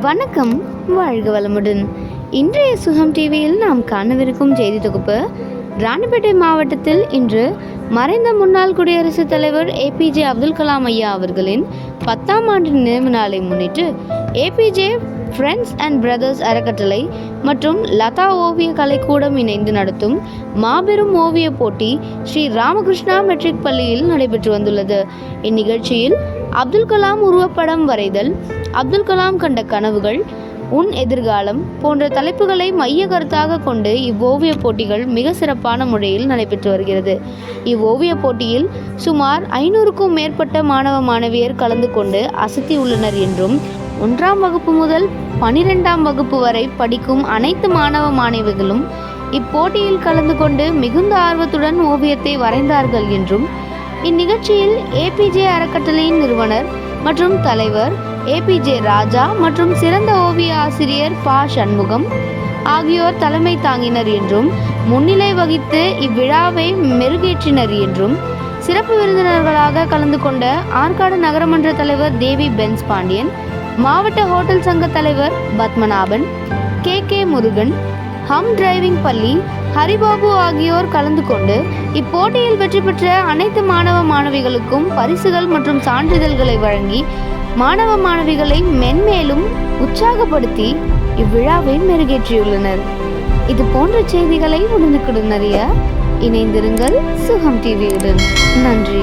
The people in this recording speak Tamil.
வணக்கம், வாழ்க வளமுடன். இன்றைய சுகம் டிவியில் நாம் காணவிருக்கும் செய்தி தொகுப்பு, ராணிப்பேட்டை மாவட்டத்தில் இன்று மறைந்த முன்னாள் குடியரசுத் தலைவர் ஏபிஜே அப்துல் கலாம் ஐயா அவர்களின் 10ஆம் ஆண்டு நினைவு நாளை முன்னிட்டு ஏபிஜே ஃப்ரெண்ட்ஸ் அண்ட் பிரதர்ஸ் அறக்கட்டளை மற்றும் லதா ஓவிய கலைக்கூடம் இணைந்து நடத்தும் மாபெரும் ஓவிய போட்டி ஸ்ரீ ராமகிருஷ்ணா மெட்ரிக் பள்ளியில் நடைபெற்று வந்துள்ளது. இந்நிகழ்ச்சியில் அப்துல் கலாம் உருவப்படம் வரைதல், அப்துல் கலாம் கண்ட கனவுகள், உன் எதிர்காலம் போன்ற தலைப்புகளை மைய கருத்தாக கொண்டு இவ்வோவிய போட்டிகள் மிக சிறப்பான முறையில் நடைபெற்று வருகிறது. இவ்வோவிய போட்டியில் சுமார் 500க்கும் மேற்பட்ட மாணவ மாணவியர் கலந்து கொண்டு அசத்தியுள்ளனர் என்றும் 1ஆம் வகுப்பு முதல் 12ஆம் வகுப்பு வரை படிக்கும் அனைத்து மாணவ மாணவிகளும் இப்போட்டியில் கலந்து கொண்டு மிகுந்த ஆர்வத்துடன் ஓவியத்தை வரைந்தார்கள் என்றும், இந்நிகழ்ச்சியில் ஏபிஜே அறக்கட்டளையின் நிறுவனர் மற்றும் தலைவர் ஏபிஜே ராஜா மற்றும் சிறந்த ஓவிய ஆசிரியர் பா சண்முகம் ஆகியோர் தலைமை தாங்கினர் என்றும், முன்னிலை வகித்து இவ்விழாவை மெருகேற்றினர் என்றும், சிறப்பு விருந்தினர்களாக கலந்து கொண்ட ஆற்காடு நகரமன்ற தலைவர் தேவி பென்ஸ் பாண்டியன், மாவட்ட ஹோட்டல் சங்க தலைவர் பத்மநாபன், கே முருகன், ஹம் டிரைவிங் பள்ளி ஹரிபாபு ஆகியோர் கலந்து கொண்டு இப்போட்டியில் வெற்றி பெற்ற அனைத்து மாணவ மாணவிகளுக்கும் பரிசுகள் மற்றும் சான்றிதழ்களை வழங்கி மாணவ மாணவிகளை மென்மேலும் உற்சாகப்படுத்தி இவ்விழாவை மெருகேற்றியுள்ளனர். இது போன்ற செய்திகளை உடனுக்குடன் அறிய இணைந்திருங்கள் சுகம் டிவியுடன். நன்றி.